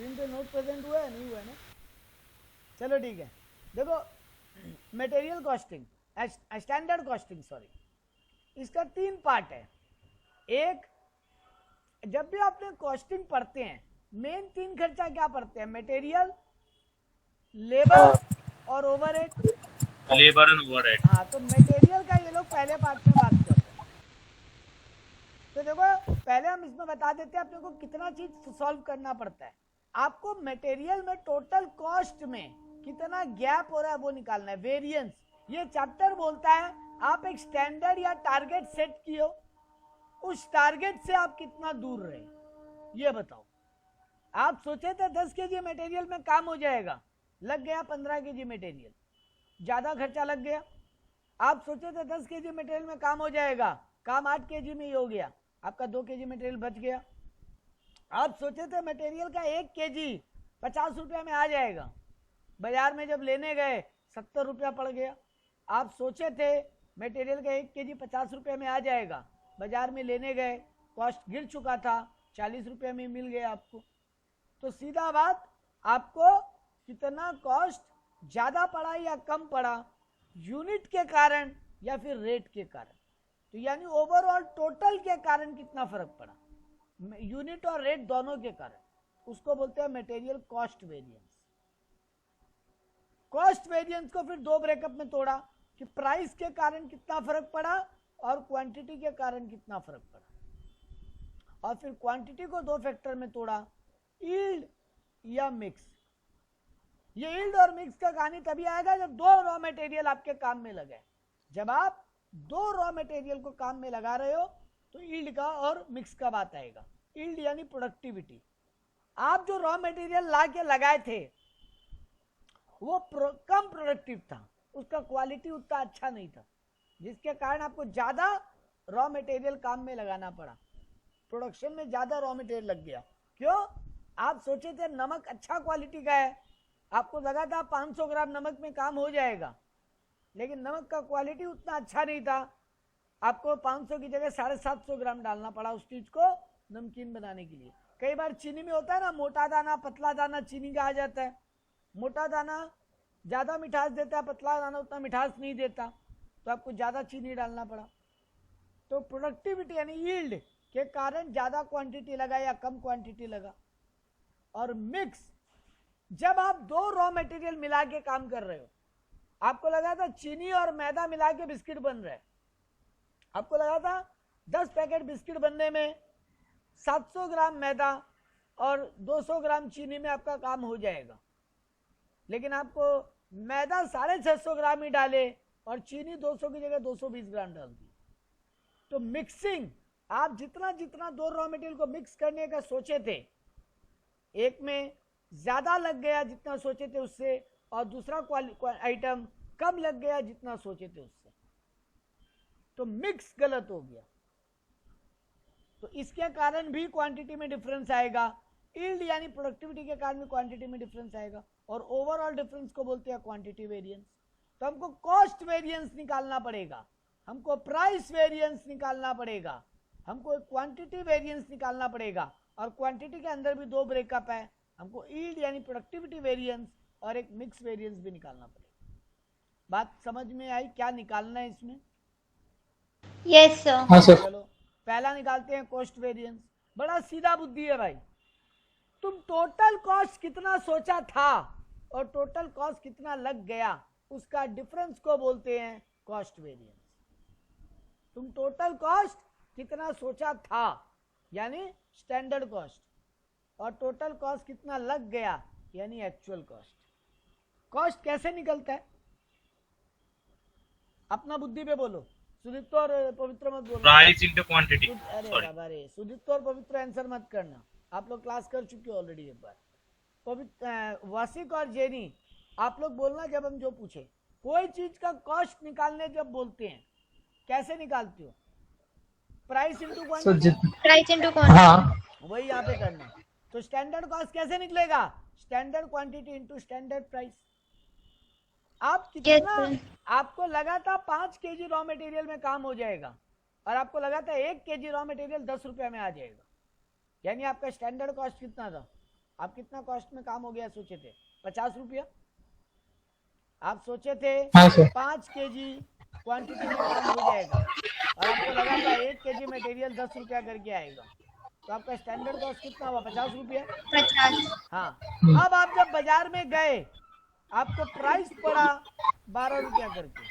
Screen पे note present हुआ है नहीं हुआ है ना? चलो ठीक है। देखो material costing, standard costing sorry, इसका 3 पार्ट है। एक, जब भी आपने कॉस्टिंग पढ़ते हैं मेन 3 खर्चा क्या पड़ते हैं? मटेरियल, लेबर और ओवरहेड। Labour and overhead. हाँ, तो मटेरियल का ये लोग पहले पार्ट में बात कर रहे हैं। तो देखो पहले हम इसमें बता देते हैं अपने को कितना चीज सॉल्व करना पड़ता है। आपको मटेरियल में टोटल कॉस्ट में कितना गैप हो रहा है वो निकालना है, वेरिएंस। ये चैप्टर बोलता है आप एक स्टैंडर्ड या टारगेट सेट किए, उस टारगेट से आप कितना दूर रहे, ये बताओ। आप सोचे थे 10 केजी मटेरियल में काम हो जाएगा, लग गया 15 केजी मटेरियल, ज्यादा खर्चा लग गया। आप सोचे थे 10 केजी मटेरियल में काम हो जाएगा, काम 8 केजी में ही हो गया, आपका 2 केजी मटेरियल बच गया। आप सोचे थे मटेरियल का 1 केजी 50 रुपया में आ जाएगा, बाजार में जब लेने गए 70 रुपया पड़ गया। आप सोचे थे मटेरियल का 1 केजी 50 रुपया में आ जाएगा, बाजार में लेने गए कॉस्ट गिर चुका था, 40 रुपया में मिल गया आपको। तो सीधा बात, आपको कितना कॉस्ट ज्यादा पड़ा या कम पड़ा, यूनिट के कारण या फिर रेट के कारण। तो यानी ओवरऑल टोटल के कारण कितना फर्क पड़ा, यूनिट और रेट दोनों के कारण, उसको बोलते हैं material cost variance. Cost variance को फिर 2 ब्रेकअप में तोड़ा कि प्राइस के कारण कितना फर्क पड़ा और क्वांटिटी के कारण कितना फर्क पड़ा, और फिर क्वांटिटी को 2 फैक्टर में तोड़ा, यील्ड या मिक्स। ये यील्ड और मिक्स का कहानी तभी आएगा जब 2 रॉ मटेरियल आपके काम में लगे। जब आप 2 रॉ मटेरियल को काम में लगा रहे हो तो यील्ड का और मिक्स का बात आएगा। यील्ड यानी प्रोडक्टिविटी। आप जो रॉ मटेरियल ला के लगाए थे वो कम प्रोडक्टिव था, उसका क्वालिटी उतना अच्छा नहीं था, जिसके कारण आपको ज्यादा रॉ मटेरियल काम में लगाना पड़ा, प्रोडक्शन में ज्यादा रॉ मटेरियल लग गया। क्यों? आप सोचे थे नमक अच्छा क्वालिटी का है, आपको लगा था 500 ग्राम नमक में काम हो जाएगा, लेकिन नमक का क्वालिटी उतना अच्छा नहीं था, आपको 500 की जगह 750 ग्राम डालना पड़ा उस चीज को नमकीन बनाने के लिए। कई बार चीनी में होता है ना, मोटा दाना पतला दाना चीनी का आ जाता है, मोटा दाना ज्यादा मिठास देता है, पतला दाना उतना मिठास नहीं देता, तो आपको ज्यादा चीनी डालना पड़ा। तो प्रोडक्टिविटी यानी यील्ड के कारण ज्यादा क्वांटिटी लगा या कम क्वांटिटी लगा। और मिक्स, जब आप 2 रॉ मटेरियल मिला के काम कर रहे हो, आपको लगा था चीनी और मैदा मिला के बिस्किट बन रहे, आपको लगा था 10 पैकेट बिस्किट बनने में 700 ग्राम मैदा और 200 ग्राम चीनी में आपका काम हो जाएगा, लेकिन आपको मैदा 650 ग्राम ही डाले और चीनी 200 की जगह 220 ग्राम डाल दी। तो मिक्सिंग, आप जितना जितना 2 रॉ मटेरियल को मिक्स करने का सोचे थे, एक में ज्यादा लग गया जितना सोचे थे उससे, और दूसरा आइटम कम लग गया जितना सोचे थे उससे, तो मिक्स गलत हो गया। तो इसके कारण भी क्वांटिटी में डिफरेंस आएगा, यील्ड यानी प्रोडक्टिविटी के कारण भी क्वांटिटी में डिफरेंस आएगा, और ओवरऑल डिफरेंस को बोलते हैं क्वांटिटी वेरिएंस। तो हमको कॉस्ट वेरिएंस निकालना पड़ेगा, हमको प्राइस वेरिएंस निकालना पड़ेगा, हमको क्वांटिटी वेरिएंस निकालना पड़ेगा, और क्वांटिटी के अंदर भी 2 ब्रेकअप है, हमको यील्ड यानी प्रोडक्टिविटी वेरिएंस और एक मिक्स वेरिएंस भी निकालना पड़ेगा। बात समझ में आई क्या निकालना है इसमें? Yes sir. हाँ सर। चलो पहला निकालते हैं कॉस्ट वेरिएंस। बड़ा सीधा बुद्धि है भाई, तुम टोटल कॉस्ट कितना सोचा था और टोटल कॉस्ट कितना लग गया, उसका डिफरेंस को बोलते हैं कॉस्ट वेरिएंस। तुम टोटल कॉस्ट कितना सोचा था यानी स्टैंडर्ड कॉस्ट, और टोटल कॉस्ट कितना लग गया यानी एक्चुअल कॉस्ट। कॉस्ट कैसे निकलता है? अपना बुद्धि पे बोलो, सुदीप्त और पवित्र मत बोलो। Price into quantity. अरे सुदीप्त और पवित्र आंसर मत करना, आप लोग क्लास कर चुके हो ऑलरेडी एक बार। पवित्र, वासिक और जेनी, आप लोग बोलना जब हम जो पूछे। कोई चीज का कॉस्ट निकालने जब बोलते हैं कैसे निकालते हो? Price into quantity, price into quantity, हाँ वही यहाँ पे करना है। तो स्टैंडर्ड कॉस्ट कैसे निकलेगा? Standard quantity into standard price. आप कितना, आपको लगा था 5 केजी रॉ मटेरियल में काम हो जाएगा और आपको लगा था 1 केजी रॉ मटेरियल 10 रुपया में आ जाएगा, यानी आपका स्टैंडर्ड कॉस्ट कितना था? आप कितना कॉस्ट में काम हो गया सोचे थे? 50 रुपया। आप सोचे थे हाँ सर। 5 kg क्वांटिटी में काम हो जाएगा और आपको लगा था 1 kg मटेरियल 10 रुपया करके आएगा, तो आपका स्टैंडर्ड कॉस्ट कितना हुआ? 50 रुपया। 50। हाँ, अब आप जब बाजार में गए आपको प्राइस पड़ा 12 रुपया करके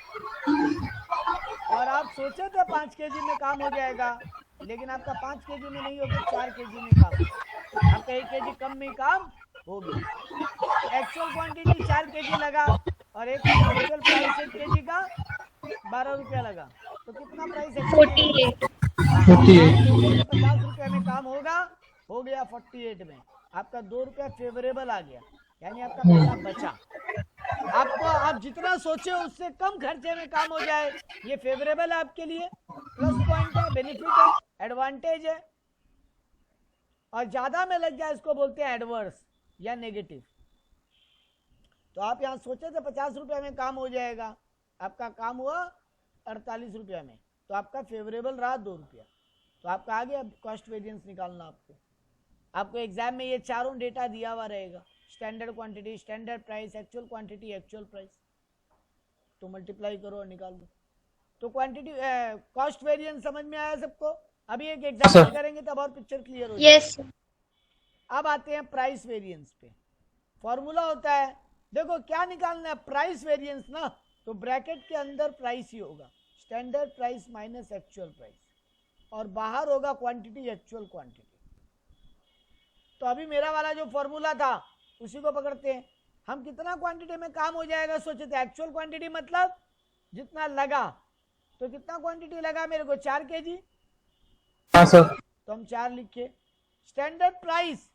और आप सोचे थे 5 kg में काम हो जाएगा, लेकिन आपका 5 kg में नहीं होगा, 4 kg में काम, आपका 1 kg कम में काम हो गया। एक्चुअल क्वांटिटी 4 kg लगा और एक एक्चुअल प्राइस 1 kg का 12 रुपया लगा, तो कितना प्राइस है? 48। 48। 50 रुपया में काम होगा, हो गया 48 में, आपका 2 रुपया फेवरेबल आ गया, यानी आपका पैसा बचा। आपको आप जितना सोचे उससे कम खर्चे में काम हो जाए, ये फेवरेबल है आपके लिए, प्लस पॉइंट है, बेनिफिट है, एडवांटेज है। और ज्यादा में लग जाए इसको बोलते हैं एडवर्स या नेगेटिव। तो आप यहाँ सोचे थे 50 रुपया में काम हो जाएगा, आपका काम हुआ 48 रुपया में, तो आपका फेवरेबल रहा 2 रुपया, तो आपका आ गया कॉस्ट वेरिएंस निकालना। आपको एग्जाम में ये चारों डेटा दिया हुआ रहेगा, standard quantity, standard price, actual quantity, actual price, तो मल्टीप्लाई करो और निकाल दो। तो क्वांटिटी कॉस्ट वेरिएंस समझ में आया सबको? अभी एक एग्जाम्पल करेंगे तब और पिक्चर क्लियर हो जाएगी। यस। अब आते हैं प्राइस वेरिएंस पे। फॉर्मूला होता है, देखो क्या निकालना है प्राइस वेरिएंस ना, तो ब्रैकेट के अंदर प्राइस ही होगा, standard price minus actual price, और बाहर होगा क्वांटिटी एक्चुअल क्वांटिटी। तो अभी मेरा वाला जो फॉर्मूला था उसी को पकड़ते हैं। हम कितना क्वांटिटी में काम हो जाएगा सोचे थे? एक्चुअल क्वांटिटी मतलब जितना लगा, तो कितना क्वांटिटी लगा मेरे को? 4 kg। हाँ सर। तो हम 4 लिखे। स्टैंडर्ड प्राइस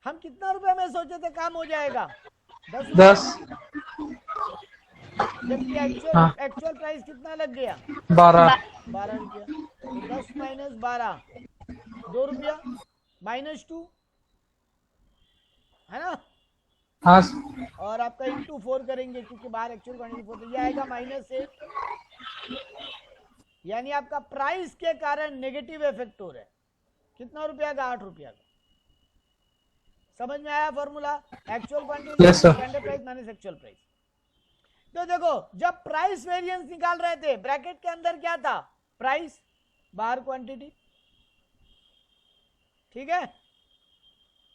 हम कितना रुपए में सोचे थे काम हो जाएगा? 10। जबकि एक्चुअल प्राइस कितना लग गया? 12 रुपया। तो 10 माइनस 12 2 रुपया, -2 है ना? हाँ। और आपका इंटू 4 करेंगे क्योंकि बाहर एक्चुअल क्वांटिटी 4, तो ये आएगा -1, यानी आपका प्राइस के कारण नेगेटिव इफेक्ट हो रहा है। कितना रुपया का? 8 रुपया का। समझ में आया formula? Actual quantity standard price minus actual price. तो देखो जब प्राइस वेरिएंस निकाल रहे थे ब्रैकेट के अंदर क्या था? प्राइस, बाहर क्वांटिटी, ठीक है?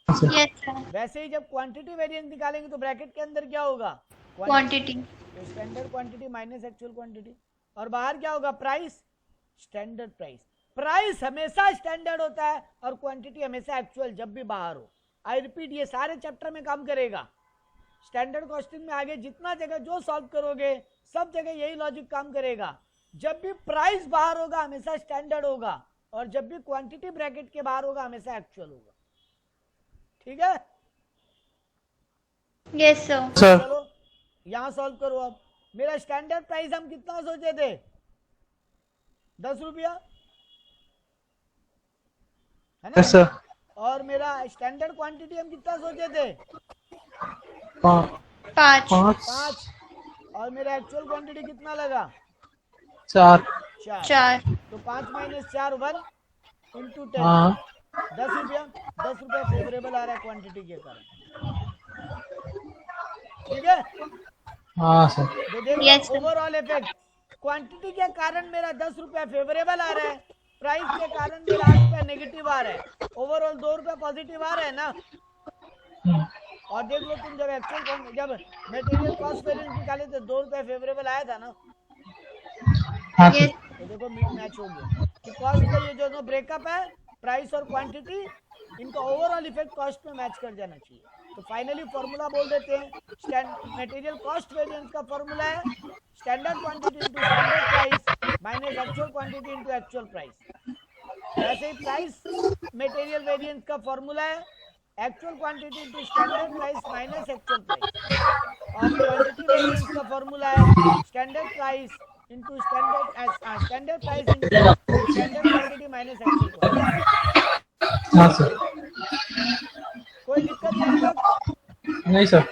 Yes sir. वैसे ही जब क्वांटिटी वेरिएंस निकालेंगे तो ब्रैकेट के अंदर क्या होगा? क्वांटिटी। तो standard quantity minus actual quantity, और बाहर क्या होगा? Price, standard price. प्राइस हमेशा स्टैंडर्ड होता है और क्वांटिटी हमेशा एक्चुअल, जब भी बाहर हो। आई रिपीट, ये सारे चैप्टर में काम करेगा। स्टैंडर्ड कॉस्टिंग में आगे जितना जगह जो सॉल्व करोगे सब जगह यही लॉजिक काम करेगा। जब भी प्राइस बाहर होगा हमेशा स्टैंडर्ड होगा, और जब भी क्वांटिटी ब्रैकेट के बाहर होगा हमेशा एक्चुअल होगा। ठीक है? Yes sir. चलो यहां सॉल्व करो। अब मेरा स्टैंडर्ड प्राइस हम कितना सोचे थे? 10 रुपया, है ना? Yes sir. और मेरा स्टैंडर्ड क्वांटिटी हम कितना सोचे थे? 5। 5। और मेरा एक्चुअल क्वांटिटी कितना लगा? 4। 4। तो 5 माइनस 4 1 इंटू 10, हाँ 10 रुपया। 10 रुपया फेवरेबल आ रहा है क्वांटिटी के कारण, ठीक है? हाँ सर। तो देखो Yes, sir. Overall effect, quantity के कारण मेरा 10 रुपया फेवरेबल आ रहा है, प्राइस के कारण मेरा 8 रुपया नेगेटिव आ रहा है, ओवरऑल 2 रुपया पॉजिटिव आ रहा है ना? और देख लो तुम जब मटेरियल कॉस्ट वेरिएंस निकाले थे 2 रुपया फेवरेबल आया था ना? हाँ सर। तो देखो मैच हो गया कि कॉस्ट का ये जो ब्रेकअप है, प्राइस और क्वांटिटी, इनका ओवरऑल इफेक्ट कॉस्ट में मैच कर जाना चाहिए। तो फाइनली फॉर्मूला बोल देते हैं, मटेरियल कॉस्ट वेरिएंस का फॉर्मूला है standard quantity into standard price minus actual quantity into actual price. वैसे ही प्राइस मटेरियल वेरिएंस का फॉर्मूला है actual quantity into standard price minus actual price, और क्वांटिटी वेरिएंस का फॉर्मूला है standard price into standard price into standard quantity minus actual quantity. हाँ sir. कोई दिक्कत यहाँ तक? नहीं सर।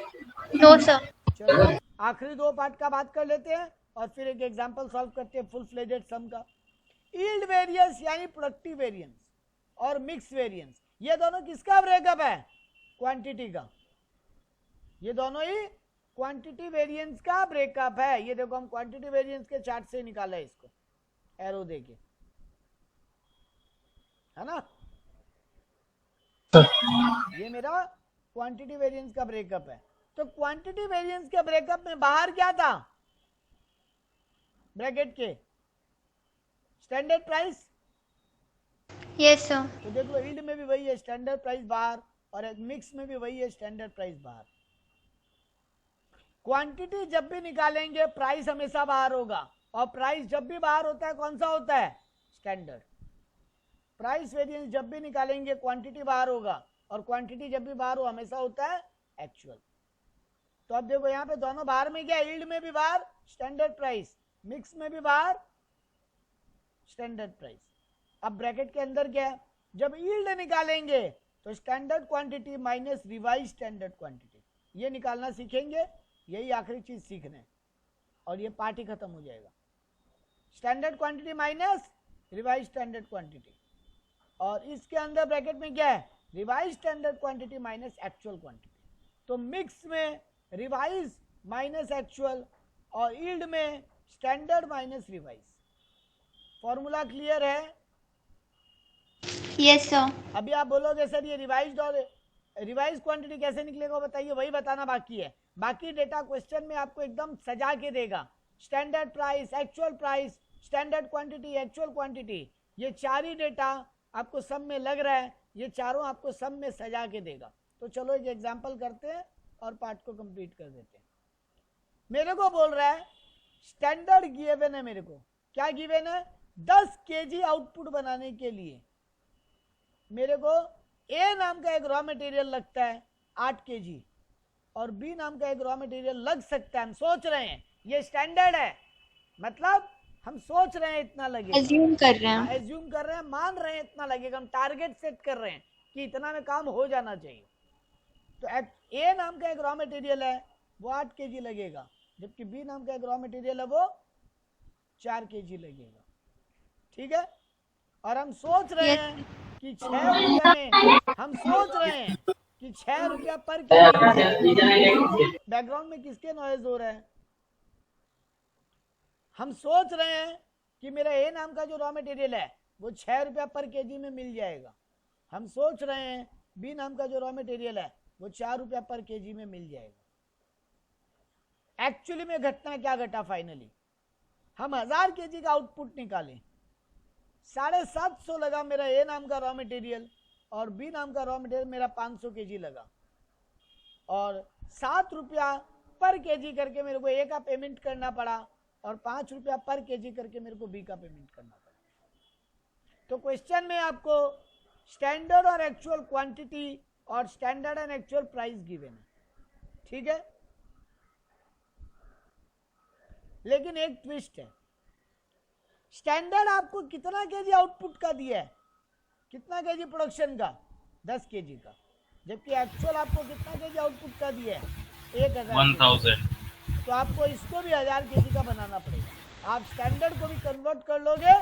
No sir. चलो आखिरी 2 पार्ट का बात कर लेते हैं और फिर एक एग्जांपल सॉल्व करते हैं फुल फ्लेजेड सम का। यील्ड वेरिएंस यानी प्रोडक्टिव वेरिएंस और मिक्स वेरिएंस, ये दोनों किसका ब्रेकअप है? क्वांटिटी का, ये दोनों ही क्वांटिटी वेरिएंस का ब्रेकअप है। ये देखो हम क्वांटिटी वेरिएंस के चार्ट से निकाला है इसको एरो देके, है ना। ये मेरा क्वांटिटी वेरिएंस का ब्रेकअप है। तो क्वांटिटी वेरिएंस के ब्रेकअप में बाहर क्या था ब्रैकेट के? Standard price. Yes, sir. तो देखो यील्ड में भी वही है स्टैंडर्ड प्राइस बाहर, और मिक्स में भी वही है स्टैंडर्ड प्राइस बाहर। क्वांटिटी जब भी निकालेंगे प्राइस हमेशा बाहर होगा, और प्राइस जब भी बाहर होता है कौन सा होता है? स्टैंडर्ड। प्राइस वेरिएंस जब भी निकालेंगे क्वांटिटी बाहर होगा, और क्वांटिटी जब भी बाहर हो हमेशा होता है एक्चुअल। तो अब देखो यहाँ पे दोनों बाहर में क्या, यील्ड में भी बाहर स्टैंडर्ड प्राइस, मिक्स में भी बाहर स्टैंडर्ड प्राइस। अब ब्रैकेट के अंदर क्या है, जब यील्ड निकालेंगे तो standard quantity minus revise standard quantity, ये निकालना सीखेंगे, यही आखिरी चीज सीखना है और ये पार्ट ही खत्म हो जाएगा। Standard quantity minus revise standard quantity, और इसके अंदर ब्रैकेट में क्या है, revise standard quantity minus actual quantity. तो मिक्स में रिवाइज माइनस एक्चुअल और यील्ड में standard minus revise. Formula clear है? Yes, sir. अभी आप बोलोगे सर ये रिवाइज्ड और रिवाइज क्वांटिटी कैसे निकलेगा बताइए, वही बताना बाकी है। बाकी डेटा क्वेश्चन में आपको एकदम सजा के देगा, standard price, actual price, standard quantity, actual quantity, ये चार ही डेटा आपको सब में लग रहा है, ये चारों आपको सब में सजा के देगा। तो चलो एक एग्जांपल करते हैं और पार्ट को कंप्लीट कर देते हैं। मेरे को बोल रहा है स्टैंडर्ड गिवन है, मेरे को क्या गिवन है, 10 केजी आउटपुट बनाने के लिए मेरे को ए नाम का एक रॉ मटेरियल लगता है 8 केजी, और बी नाम का एक रॉ मटेरियल लग सकता है, हम सोच रहे हैं, ये स्टैंडर्ड है, मतलब हम सोच रहे हैं इतना लगेगा, Assume कर रहे हैं। एज्यूम कर रहे हैं, मान रहे हैं इतना लगेगा, हम टारगेट सेट कर रहे हैं कि इतना में काम हो जाना चाहिए। तो ए नाम का एक रॉ मटेरियल है वो 8 केजी लगेगा, जबकि बी नाम का एक रॉ मटेरियल है वो 4 केजी लगेगा, ठीक है। और हम सोच रहे हैं कि 6 रुपया में, हम सोच रहे हैं कि 6 रुपया पर केजी। बैकग्राउंड में किसके नॉइज हो रहा है? हम सोच रहे हैं कि मेरा ए नाम का जो रॉ मटेरियल है वो 6 रुपया पर केजी में मिल जाएगा। हम सोच रहे हैं बी नाम का जो रॉ मटेरियल है वो 4 रुपया पर केजी में मिल जाएगा। एक्चुअली में घटना क्या घटा, फाइनली हम 1000 केजी का आउटपुट निकाले, 750 लगा मेरा ए नाम का रॉ मटेरियल, और बी नाम का रॉ मटेरियल मेरा 500 केजी लगा, और 7 रुपया पर केजी करके मेरे को ए का पेमेंट करना पड़ा, और 5 रुपया पर केजी करके मेरे को बी का पेमेंट करना पड़ा। तो क्वेश्चन में आपको स्टैंडर्ड और एक्चुअल क्वांटिटी और standard and actual price given है, ठीक है। लेकिन एक ट्विस्ट है, स्टैंडर्ड आपको कितना केजी आउटपुट का दिया है, कितना केजी प्रोडक्शन का, 10 केजी का, जबकि एक्चुअल आपको कितना केजी आउटपुट का दिया है, 1000। तो आपको इसको भी 1000 केजी का बनाना पड़ेगा। आप स्टैंडर्ड को भी कन्वर्ट कर लोगे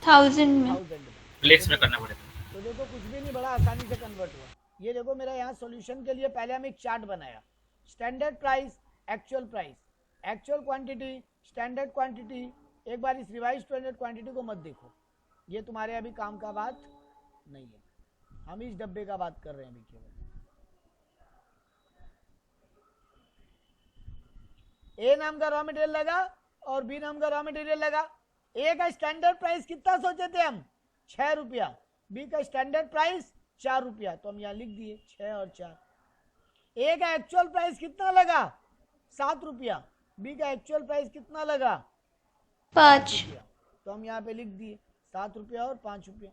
1000 में, 1000 में, फ्लेक्स में करना पड़ेगा। तो देखो कुछ भी नहीं, बड़ा आसानी से कन्वर्ट हुआ। ये देखो मेरा यहाँ सॉल्यूशन के लिए पहले हम एक चार्ट बनाया, standard price, actual price, actual quantity, standard quantity. एक बार इस रिवाइज स्टैंडर्ड क्वांटिटी को मत देखो, ये तुम्हारे अभी काम का बात नहीं है, हम इस डब्बे का बात कर रहे हैं अभी केवल। ए नाम का रॉ मटेरियल लगा और बी नाम का रॉ मटेरियल लगा। ए का स्टैंडर्ड प्राइस कितना सोचे थे हम, 6 रुपया, बी का स्टैंडर्ड प्राइस 4 रुपया, तो हम यहाँ लिख दिए 6 और 4। ए का एक्चुअल प्राइस कितना लगा, 7 रुपया, बी का एक्चुअल प्राइस कितना लगा, 5 रुपया, तो हम यहाँ पे लिख दिए 7 रुपया और 5 रुपया।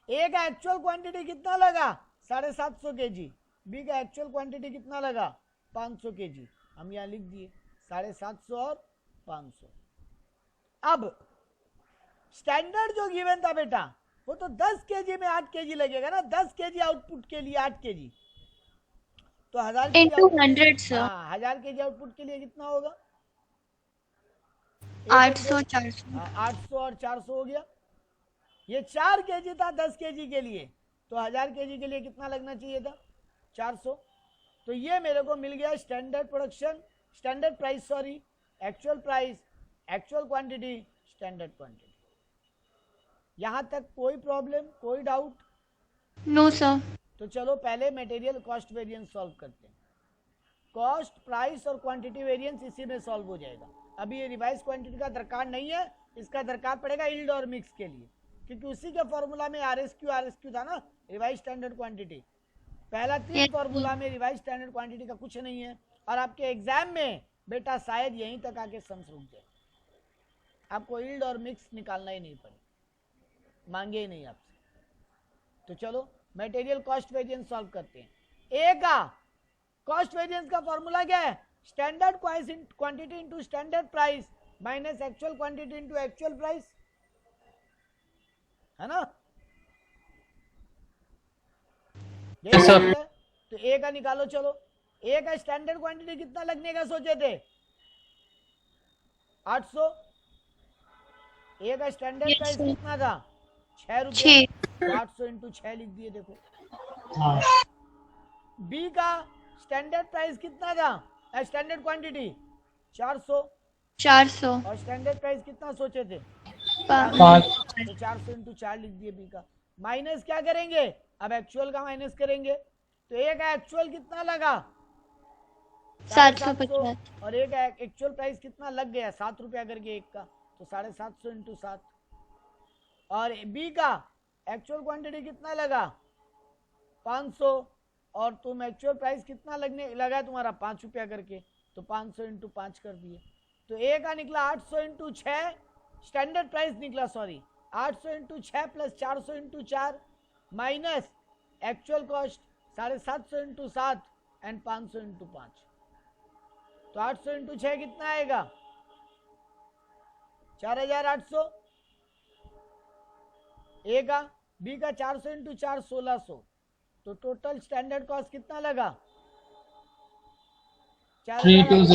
ए का एक्चुअल क्वांटिटी कितना लगा, 750 केजी, बी का एक्चुअल क्वांटिटी कितना लगा, 500 केजी, हम यहाँ लिख दिए 750 और 500। अब स्टैंडर्ड जो गिवन था बेटा वो तो 10 केजी में 8 केजी लगेगा ना, 10 केजी आउटपुट के लिए 8 केजी, तो 1000 into 100 सर, 1000 केजी आउटपुट के लिए कितना होगा, 800 400 800 और 400 हो गया। ये 4 केजी था 10 केजी के लिए, तो 1000 kg के लिए कितना लगना चाहिए था? 400। तो ये मेरे को मिल गया standard production, standard price sorry, actual price, actual quantity, standard quantity. यहां तक कोई प्रॉब्लम, कोई डाउट? No sir. तो चलो पहले मटेरियल कॉस्ट वेरिएंस सॉल्व करते हैं। कॉस्ट, प्राइस और क्वांटिटी वेरिएंस इसी में सॉल्व हो जाएगा। अभी ये रिवाइज क्वांटिटी का दरकार नहीं है, इसका दरकार पड़ेगा यील्ड और मिक्स के लिए, क्योंकि उसी के फॉर्मूला में आरएसक्यू था ना, रिवाइज स्टैंडर्ड क्वांटिटी। पहला 3 फॉर्मूला में रिवाइज स्टैंडर्ड क्वांटिटी का कुछ नहीं है, और आपके एग्जाम में बेटा शायद यहीं तक आके सम्स रुक जाए, आपको यील्ड और मिक्स निकालना ही नहीं पड़े, मांगे ही नहीं आपसे। तो चलो मटेरियल कॉस्ट वेरिएंस सॉल्व करते हैं। ए का कॉस्ट वेरिएंस का फॉर्मूला क्या है? Standard quantity into standard price minus actual quantity into actual price, है ना? Yes, sir. तो ए का निकालो। चलो ए का स्टैंडर्ड क्वांटिटी कितना लगने का सोचे थे? 800। ए का स्टैंडर्ड Yes, प्राइस sir. कितना था? 6 रुपये। 6। 800 इंटू 6 लिख दिए, देखो। हाँ बी का स्टैंडर्ड प्राइस कितना था? Standard quantity 400, 400। और स्टैंडर्ड प्राइस कितना सोचे थे? 5। तो 400 इंटू 4 लिख दिए बी का। माइनस क्या करेंगे? अब एक्चुअल का माइनस करेंगे। तो ए का एक्चुअल कितना लगा? 750। और ए का एक्चुअल प्राइस कितना लग गया? 7 रुपया करके एक का, तो 750 इंटू 7। और बी का एक्चुअल क्वांटिटी कितना लगा? 500, और तुम एक्चुअल प्राइस कितना लगने लगा तुम्हारा? 5 रुपया करके, तो 500 इंटू 5 कर दिए। तो ए का निकला 800 इंटू 6, स्टैंडर्ड प्राइस निकला sorry 800 into 6 plus 400 into 4 minus actual cost 750 into 7 and 500 into 5। तो 800 इंटू 6 कितना आएगा? 4800। ए का, बी का 400 इंटू 4 1600। तो टोटल स्टैंडर्ड कॉस्ट कितना लगा? 3200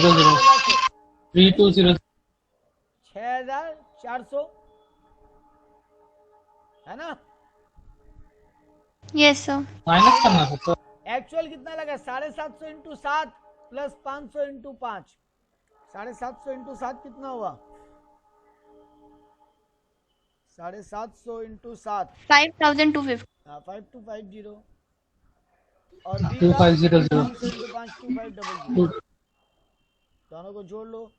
3200 6400, है ना? Yes sir. माइनस करना है तो एक्चुअल कितना लगा? 750 इंटू 7 प्लस 500 इंटू 5। 750 इंटू 7 कितना हुआ? 750 इंटू 7 5250। 5250। और बी का 2500 500 इंटू 5 2500। दोनों को जोड़ लो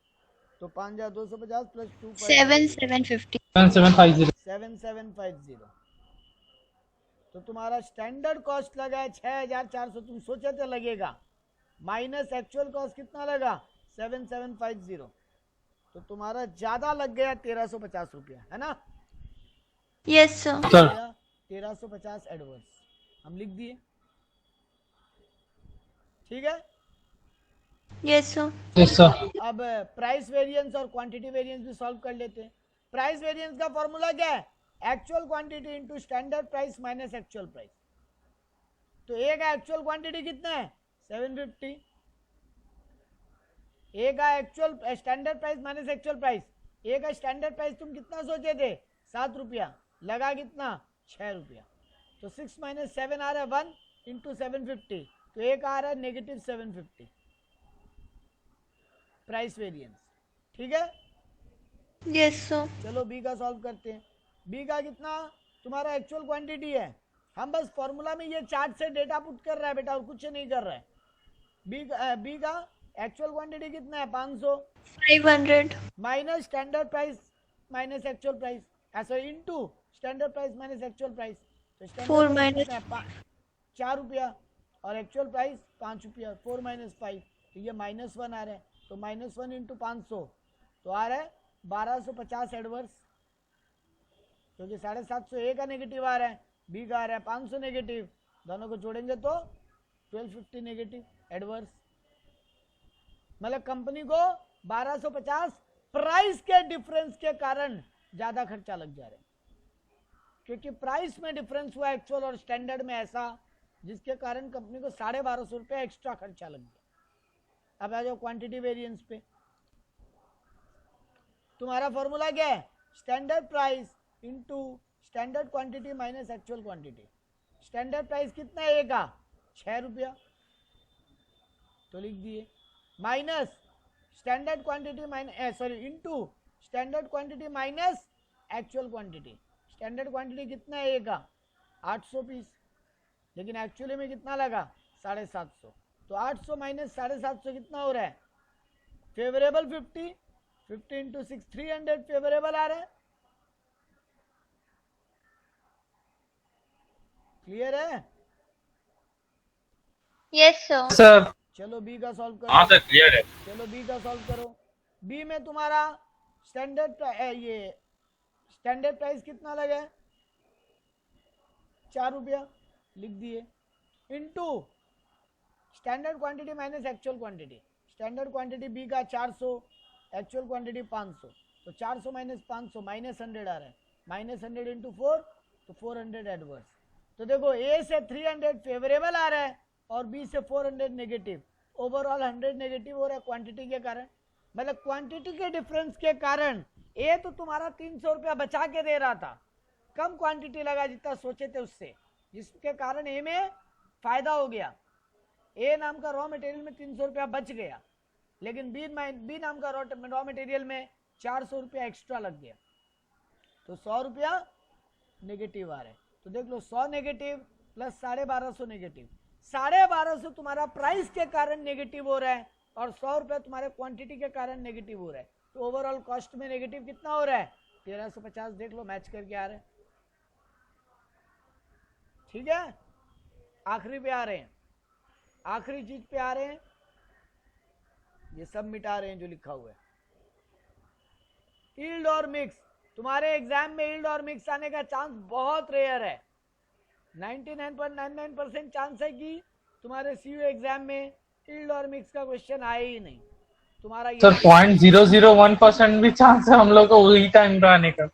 तो 5250 प्लस 7750। 7750 7750। तो तुम्हारा स्टैंडर्ड कॉस्ट लगा है 6400, तुम सोचे थे लगेगा, माइनस एक्चुअल कॉस्ट कितना लगा? 7750। तो तुम्हारा ज्यादा लग गया 1350 रुपया, है ना? Yes sir. सर 1350 एडवर्स हम लिख दिए, ठीक है? Yes sir. यस सर अब प्राइस वेरिएंस और क्वांटिटी वेरिएंस भी सॉल्व कर लेते हैं। प्राइस वेरिएंस का फॉर्मूला क्या है? Actual quantity into standard price minus actual price. तो ए का एक्चुअल क्वांटिटी कितना है? 750। ए का actual standard price minus actual price. A का स्टैंडर्ड प्राइस तुम कितना सोचे थे? 7 रुपया, लगा कितना? 6 रुपया। तो 6 माइनस 7 आ रहा है 1 इंटू 750, तो ए का आ रहा है नेगेटिव 750 प्राइस वेरिएंस, ठीक है? Yes sir. चलो बी का सॉल्व करते हैं। बी का कितना तुम्हारा एक्चुअल क्वांटिटी है? हम बस फॉर्मूला में ये चार्ट से डेटा पुट कर रहा है बेटा, और कुछ नहीं कर रहा है। बी का एक्चुअल क्वांटिटी कितना है? 500 500। Minus standard price minus actual price, ऐसा into standard price minus actual price. तो 4 minus 4 रुपया, और एक्चुअल प्राइस 5 रुपया। 4 माइनस 5, तो ये -1 आ रहा है, तो -1 इंटू 500 तो आ रहा है 1250 एडवर्स, क्योंकि 750 ए का नेगेटिव आ रहा है, बी का आ रहा है 500 नेगेटिव, दोनों को जोड़ेंगे तो 1250 नेगेटिव एडवर्स। मतलब कंपनी को 1250 प्राइस के डिफरेंस के कारण ज्यादा खर्चा लग जा रहा है, क्योंकि प्राइस में डिफरेंस हुआ एक्चुअल और स्टैंडर्ड में ऐसा, जिसके कारण कंपनी को 1250 रुपया एक्स्ट्रा खर्चा लग गया। अब आ जाओ क्वांटिटी वेरिएंस पे। तुम्हारा फॉर्मूला क्या है? Standard price into standard quantity minus actual quantity. Standard price कितना है ए का 6 रुपया, तो लिख दिए, minus standard quantity minus into standard quantity minus actual quantity. Standard quantity कितना है ए का 800 पीस, लेकिन एक्चुअली में कितना लगा 750, तो 800 माइनस 750 कितना हो रहा है, फेवरेबल 50, 50 इंटू 6 300 फेवरेबल आ रहा है। क्लियर है? Yes, sir. सर चलो बी का सॉल्व करो। हाँ सर क्लियर है। चलो बी का सॉल्व करो। बी में तुम्हारा स्टैंडर्ड प्राइस कितना लगा है 4 रुपया, लिख दिए, into standard quantity minus actual quantity. Standard quantity B का 400, एक्चुअल क्वांटिटी 500, तो 400 माइनस 500 माइनस 100 आ रहा है, माइनस 100 इंटू 4 तो 400 एडवर्स। तो देखो ए से 300 फेवरेबल आ रहा है और बी से 400 नेगेटिव, ओवरऑल 100 नेगेटिव हो रहा है क्वांटिटी के कारण, मतलब क्वांटिटी के डिफरेंस के कारण ए तो तुम्हारा 300 रुपया बचा के दे रहा था, कम क्वांटिटी लगा जितना सोचे थे उससे, जिसके कारण ए में फायदा हो गया। ए नाम का रॉ मटेरियल में 300 रुपया बच गया, लेकिन बी नाम का रॉ मटेरियल में 400 रुपया एक्स्ट्रा लग गया, तो 100 रुपया नेगेटिव आ रहा है। तो देख लो 100 नेगेटिव प्लस 1250 नेगेटिव, 1250 तुम्हारा प्राइस के कारण नेगेटिव हो रहा है और 100 रुपया तुम्हारे क्वांटिटी के कारण नेगेटिव हो रहा है, तो ओवरऑल कॉस्ट में नेगेटिव कितना हो रहा है 1350। देख लो मैच करके आ रहे हैं, ठीक है। आखिरी पे आ रहे हैं, आखिरी चीज पे आ रहे हैं, ये सब मिटा रहे हैं जो लिखा हुआ है। यील्ड और मिक्स, तुम्हारे एग्जाम में यील्ड और मिक्स आने का चांस बहुत रेयर है, 99.99% चांस है कि तुम्हारे सीयू एग्जाम में यील्ड और मिक्स का क्वेश्चन आए ही नहीं। तुम्हारा सर 0.001% भी चांस है हम लोग को वही टाइम पे आने का।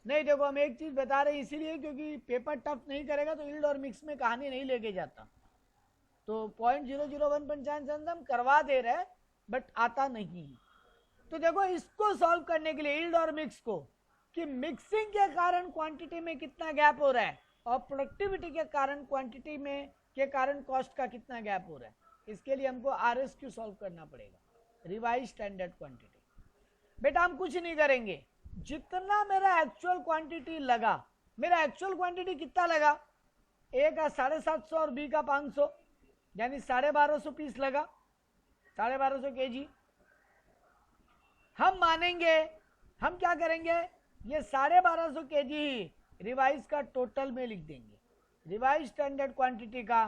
नहीं देखो हम एक चीज बता रहे हैं इसीलिए क्योंकि पेपर टफ नहीं करेगा तो यील्ड और मिक्स में कहानी नहीं लेके जाता, तो 0.001% हम करवा दे रहे हैं बट आता नहीं। तो देखो इसको सॉल्व करने के लिए यील्ड और मिक्स को, कि मिक्सिंग के कारण क्वांटिटी में कितना गैप हो रहा है और प्रोडक्टिविटी के कारण क्वांटिटी में के कारण कॉस्ट का कितना गैप हो रहा है, इसके लिए हमको RSQ सॉल्व करना पड़ेगा, रिवाइज स्टैंडर्ड क्वांटिटी। बेटा हम कुछ नहीं करेंगे, जितना मेरा एक्चुअल क्वांटिटी लगा, मेरा एक्चुअल क्वांटिटी कितना लगा, ए का 750 और बी का 500, यानी 1250 पीस लगा, 1250 kg। हम मानेंगे, हम क्या करेंगे, ये 1250 kg ही रिवाइज का टोटल में लिख देंगे, रिवाइज स्टैंडर्ड क्वांटिटी का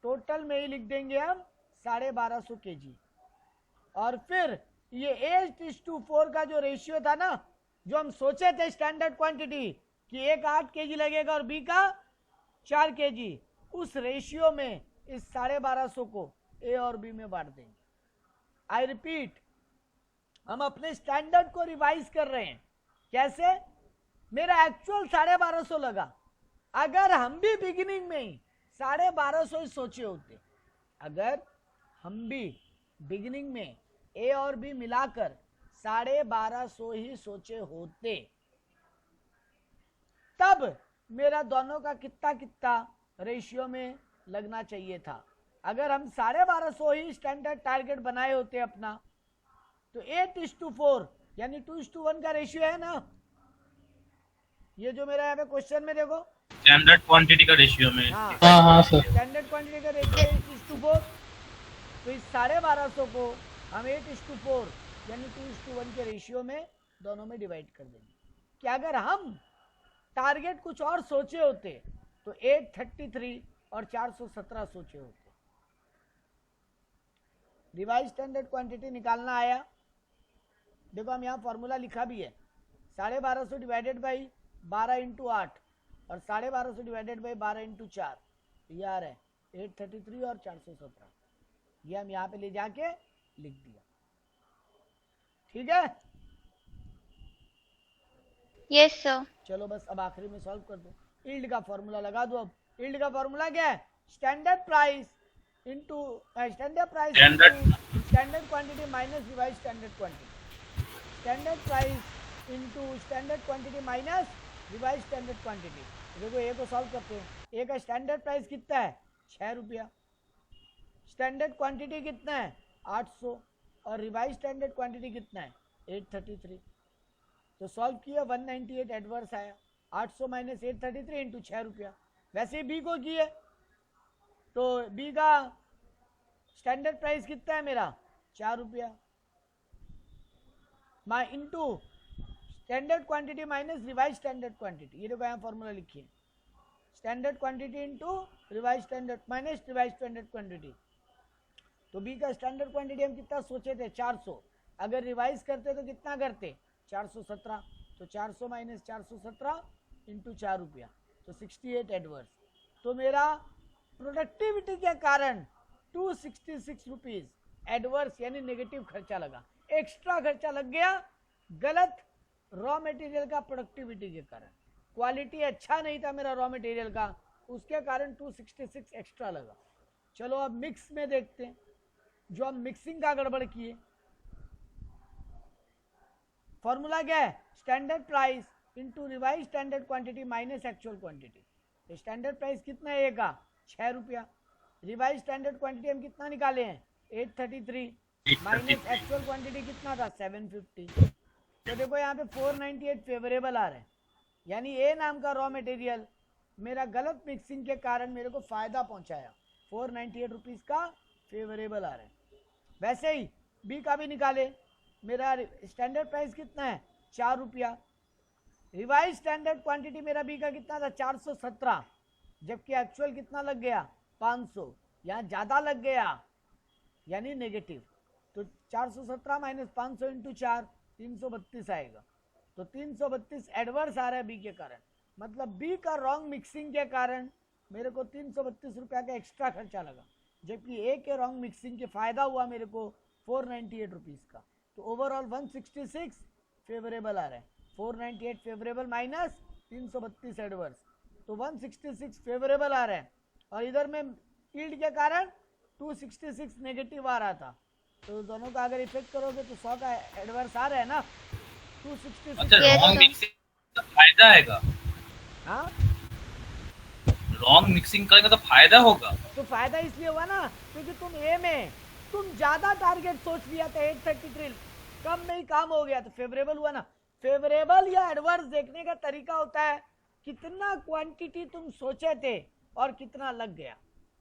टोटल में ही लिख देंगे हम 1250 kg। और फिर ये 8:4 का जो रेशियो था ना, जो हम सोचे थे स्टैंडर्ड क्वांटिटी कि ए का 8 kg लगेगा और बी का 4 kg, उस रेशियो में इस 1250 को ए और बी में बांट देंगे। आई रिपीट, हम अपने स्टैंडर्ड को रिवाइज कर रहे हैं। कैसे? मेरा एक्चुअल 1250 लगा, अगर हम भी बिगिनिंग में ही 1250 ही सोचे होते, अगर हम भी बिगिनिंग में ए और बी मिलाकर 1250 ही सोचे होते, तब मेरा दोनों का कितना कितना रेशियो में लगना चाहिए था। अगर हम 1250 ही स्टैंडर्ड टारगेट बनाए होते अपना, तो 8:4 यानी 2:1 का रेशियो है ना, ये जो मेरा यहाँ पे क्वेश्चन में देखो स्टैंडर्ड क्वांटिटी का रेशियो में। हाँ सर, स्टैंडर्ड क्वांटिटी का रेशियो 8:4, तो इस 1250 को हम 8:4 यानी 2:1 के रेशियो में दोनों में डिवाइड कर देंगे। कि अगर हम टारगेट कुछ और सोचे होते तो 833 और 417 सोचे होते। रिवाइज स्टैंडर्ड क्वांटिटी निकालना आया, देखो हम यहाँ फॉर्मूला लिखा भी है, 1250 डिवाइडेड बाई 12 इंटू 8 और 1250 डिवाइडेड बाई 12 इंटू 4, ये आ रहा है 833 और 417, ये हम यहाँ पे ले जाके लिख दिया। ठीक है, Yes, sir. चलो बस अब आखिरी में सॉल्व कर दो। यील्ड का फॉर्मूला लगा दो। अब यील्ड का फॉर्मूला क्या है, standard price into standard quantity minus revise standard quantity, standard price into standard quantity minus revise standard quantity. देखो ए को सॉल्व करते हैं, ए का स्टैंडर्ड प्राइस कितना है 6 रुपया, स्टैंडर्ड क्वांटिटी कितना है 800 और रिवाइज स्टैंडर्ड क्वांटिटी कितना है 833। तो सॉल्व किया 198 एडवर्स आया, 800 माइनस 833 इंटू 6 रुपया। वैसे बी को किए तो बी का स्टैंडर्ड प्राइस कितना है मेरा 4 रुपया into standard quantity minus revise standard quantity. ये देखो यहाँ फॉर्मूला लिखिए, standard quantity into revise standard minus revise standard quantity. तो बी का स्टैंडर्ड क्वांटिटी हम कितना सोचे थे 400, अगर रिवाइज करते तो कितना करते 417। तो 400 माइनस 417 इंटू 4 रुपया तो 68 एडवर्स। तो मेरा प्रोडक्टिविटी के कारण 266 रुपीज एडवर्स यानी नेगेटिव खर्चा लगा, एक्स्ट्रा खर्चा लग गया गलत रॉ मटेरियल का प्रोडक्टिविटी के कारण। क्वालिटी अच्छा नहीं था मेरा रॉ मटेरियल का, उसके कारण 266 एक्स्ट्रा लगा। चलो अब मिक्स में देखते हैं, जो हम मिक्सिंग का गड़बड़ किए। फॉर्मूला क्या है standard price into revise standard quantity minus actual quantity. Standard price कितना है ए का 6 रुपया, रिवाइज स्टैंडर्ड क्वांटिटी हम कितना निकाले हैं 833 माइनस एक्चुअल क्वांटिटी कितना था 750। तो देखो यहाँ पे 498 फेवरेबल आ रहे हैं, यानी ए नाम का रॉ मटेरियल मेरा गलत मिक्सिंग के कारण मेरे को फायदा पहुंचाया, 498 रुपीज का फेवरेबल आ रहे हैं। वैसे ही बी का भी निकाले, मेरा स्टैंडर्ड प्राइस कितना है 4 रुपया, रिवाइज स्टैंडर्ड क्वांटिटी मेरा बी का कितना था 417, जबकि एक्चुअल कितना लग गया 500, यहाँ ज्यादा लग गया यानी नेगेटिव। तो 417 माइनस 500 इंटू 4 332 आएगा। तो 332 एडवर्स आ रहा है बी के कारण, मतलब बी का रॉन्ग मिक्सिंग के कारण मेरे को 332 रुपया का एक्स्ट्रा खर्चा लगा, जबकि ए के रॉन्ग मिक्सिंग के फायदा हुआ मेरे को 498 रुपीज का। तो ओवरऑल 166 फेवरेबल आ रहा है, 498 फेवरेबल माइनस 332 एडवर्स, तो 166 फेवरेबल आ रहा है। और इधर में यील्ड के कारण 266 नेगेटिव आ रहा था, तो दोनों का अगर इफेक्ट करोगे तो 100 का एडवर्स आ रहा है ना 266। अच्छा रॉन्ग मिक्सिंग का फायदा आएगा, हाँ रॉन्ग मिक्सिंग करेगा तो फायदा होगा। तो फायदा इसलिए हुआ ना क्योंकि तुम ए में तुम ज्यादा टारगेट सोच लिया था, 833 कम में ही काम हो गया तो फेवरेबल हुआ ना। फेवरेबल या एडवर्स देखने का तरीका होता है कितना क्वांटिटी तुम सोचे थे और कितना लग गया।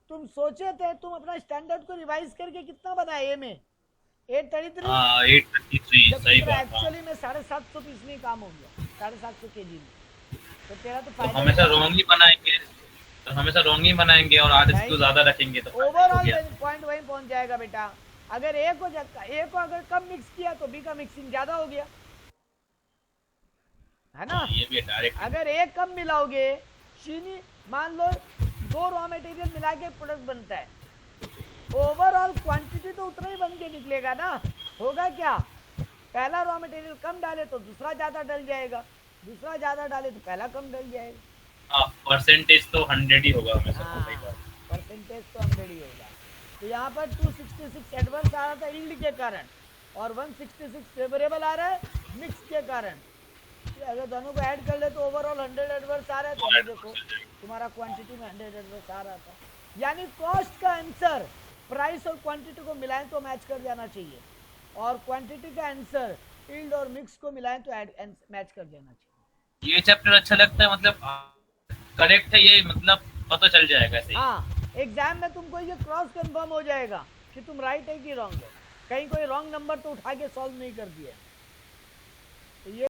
तुम सोचे थे, तुम अपना स्टैंडर्ड को रिवाइज करके कितना बनाए ए में 833, सही बात। एक्चुअली में 750 पीस में काम हो गया, 750 केजी में। तो तेरा तो फायदा हमेशा रॉन्ग ही बनाएंगे, तो हमेशा रॉन्ग ही बनाएंगे और आधे से ज्यादा रखेंगे तो ओवरऑल पॉइंट वहीं पहुंच जाएगा बेटा। अगर ए को अगर कम मिक्स किया तो बी का मिक्सिंग ज्यादा हो गया है ना। ये भी डायरेक्ट अगर ए कम मिलाओगे, चीनी मान लो 2 रॉ मटेरियल मिला के प्रोडक्ट बनता है, ओवरऑल क्वांटिटी तो उतना ही बन के निकलेगा ना। होगा क्या, पहला रॉ मटेरियल कम डाले तो दूसरा ज्यादा डल जाएगा, दूसरा ज्यादा डाले तो पहला कम डल जाएगा। परसेंटेज तो 100 ही होगा हमेशा। परसेंटेज तो 100 ही होगा। तो यहाँ पर 266 एडवर्स आ रहा था यील्ड के कारण और 166 फेवरेबल आ रहा है मिक्स के कारण। अगर दोनों को ऐड कर ले तो ओवरऑल 100 एडवर्स आ रहा है। तो देखो तुम्हारा क्वांटिटी में 100 एडवर्स आ रहा था, यानी कॉस्ट का आंसर प्राइस और क्वांटिटी को मिलाएं तो मैच कर जाना चाहिए, और क्वांटिटी का आंसर यील्ड और मिक्स को मिलाएं तो मैच कर जाना चाहिए। ये चैप्टर अच्छा लगता है, मतलब करेक्ट है ये, मतलब पता चल जाएगा ऐसे। हाँ, एग्जाम में तुमको ये क्रॉस कंफर्म हो जाएगा कि तुम राइट है कि रॉन्ग है, कहीं कोई रॉन्ग नंबर तो उठा के सॉल्व नहीं कर दिया। तो ये